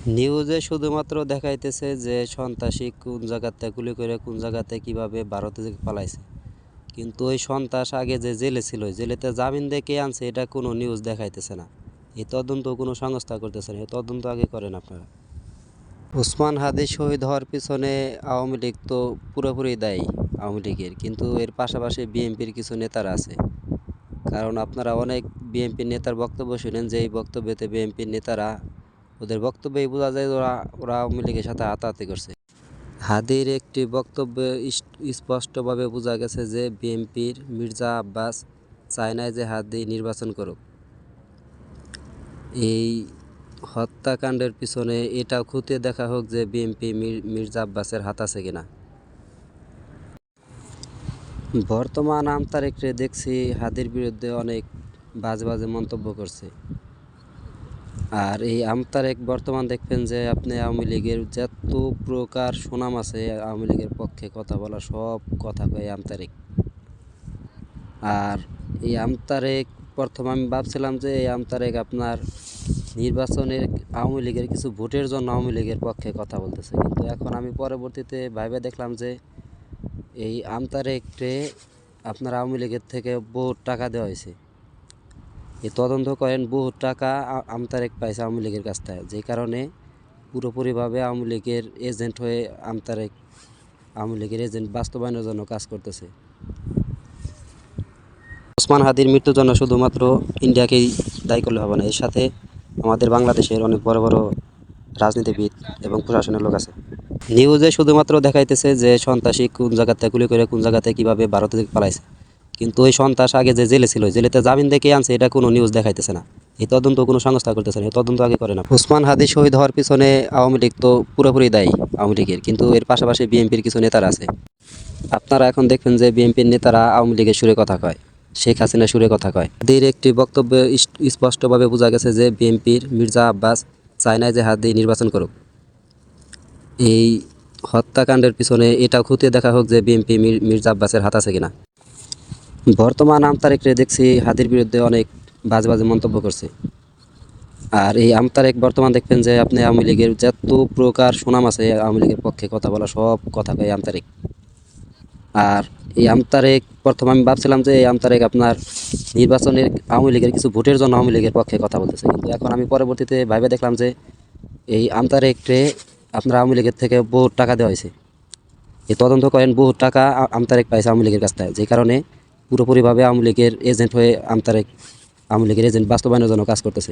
নিউজে শুধুমাত্র দেখাইতেছে যে সন্ত্রাসী কোন জায়গাতে গুলি করে কোন জায়গাতে কিভাবে ভারতে যে পালাইছে, কিন্তু ওই সন্ত্রাস আগে যে জেলে ছিল, ওই জেলেতে জামিন দিয়ে কে আনছে এটা কোনো নিউজ দেখাইতেছে না। এই তদন্ত কোনো সংস্থা করতেছে না, এই তদন্ত আগে করেন আপনারা। ওসমান হাদি শহীদ হওয়ার পিছনে আওয়ামী লীগ তো পুরোপুরি দায়ী, আওয়ামী লীগের, কিন্তু এর পাশাপাশি বিএনপির কিছু নেতারা আছে। কারণ আপনারা অনেক বিএনপির নেতার বক্তব্য শুনেন, যে এই বক্তব্যতে বিএনপির নেতারা, ওদের বক্তব্যেই বোঝা যায় ওরা ওরা আওয়ামী লীগের সাথে হাতাহাতি করছে। হাদির একটি বক্তব্যে স্পষ্টভাবে বোঝা গেছে যে বিএনপির মির্জা আব্বাস চায় না যে হাদি নির্বাচন করুক। এই হত্যাকাণ্ডের পিছনে এটাও খতিয়ে দেখা হোক যে বিএনপি মির্জা আব্বাসের হাত আছে কিনা। বর্তমান আমতারেকরে দেখছি হাদির বিরুদ্ধে অনেক বাজে বাজে মন্তব্য করছে। আর এই আমতারেক বর্তমান দেখবেন যে আপনি আওয়ামী লীগের যত প্রকার সুনাম আছে, আওয়ামী লীগের পক্ষে কথা বলা সব কথা কয় আমতারেক। আর এই আমতারেক প্রথম আমি ভাবছিলাম যে এই আমতারেক আপনার নির্বাচনের আওয়ামী লীগের কিছু ভোটের জন্য আওয়ামী লীগের পক্ষে কথা বলতেছে, কিন্তু এখন আমি পরবর্তীতে ভাইবে দেখলাম যে এই আমতারেকরে আপনার আওয়ামী লীগের থেকে বহু টাকা দেওয়া হয়েছে। এই তদন্ত করেন, বহু টাকা আমতারেক পাইছে আওয়ামী লীগের কাছ থেকে, যে কারণে পুরোপুরিভাবে আওয়ামী লীগের এজেন্ট হয়ে আমতারেক আওয়ামী লীগের এজেন্ট বাস্তবায়নের জন্য কাজ করতেছে। ওসমান হাদির মৃত্যুর জন্য শুধুমাত্র ইন্ডিয়াকেই দায়ী করলে হবে না, এর সাথে আমাদের বাংলাদেশের অনেক বড় বড় রাজনীতিবিদ এবং প্রশাসনের লোক আছে। নিউজে শুধুমাত্র দেখাইতেছে যে সন্ত্রাসী কোন জায়গাতে গুলি করে কোন জায়গাতে কিভাবে ভারতে পালাইছে, কিন্তু ওই সন্ত্রাস আগে যে জেলে ছিল, জেলেতে জামিন দিয়ে কে আনছে এটা কোনো নিউজ দেখাইতেছে না। এই তদন্ত কোনো সংস্থা করতেছে না, এই তদন্ত আগে করে না। ওসমান হাদি শহীদ হওয়ার পিছনে আওয়ামী লীগ তো পুরোপুরি দায়ী, আওয়ামী লীগের, কিন্তু এর পাশাপাশি বিএনপির কিছু নেতারা আছে। আপনারা এখন দেখবেন যে বিএনপির নেতারা আওয়ামী লীগের সুরে কথা কয়, শেখ হাসিনা সুরে কথা কয়। হাদির একটি বক্তব্যে স্পষ্টভাবে বোঝা গেছে যে বিএনপির মির্জা আব্বাস চায় না যে হাদি নির্বাচন করুক। এই হত্যাকাণ্ডের পিছনে এটাও খতিয়ে দেখা হোক যে বিএনপি মির্জা আব্বাসের হাত আছে কিনা। বর্তমান আমতারেকরে দেখছি হাদির বিরুদ্ধে অনেক বাজে বাজে মন্তব্য করছে। আর এই আমতারেক বর্তমান দেখবেন যে আপনি আওয়ামী লীগের যত প্রকার সুনাম আছে, আওয়ামী লীগের পক্ষে কথা বলা সব কথা কয় আমতারেক। আর এই আমতারেক প্রথম আমি ভাবছিলাম যে এই আমতারেক আপনার নির্বাচনের আওয়ামী লীগের কিছু ভোটের জন্য আওয়ামী লীগের পক্ষে কথা বলতেছে, কিন্তু এখন আমি পরবর্তীতে ভাইবে দেখলাম যে এই আমতারেকরে আপনার আওয়ামী লীগের থেকে বহু টাকা দেওয়া হয়েছে। এই তদন্ত করেন, বহু টাকা আমতারেক পাইছে আওয়ামী লীগের কাছ থেকে, যে কারণে পুরোপুরিভাবে আওয়ামী লীগের এজেন্ট হয়ে আমতারেক আওয়ামী লীগের এজেন্ট বাস্তবায়নের জন্য কাজ করতেছে।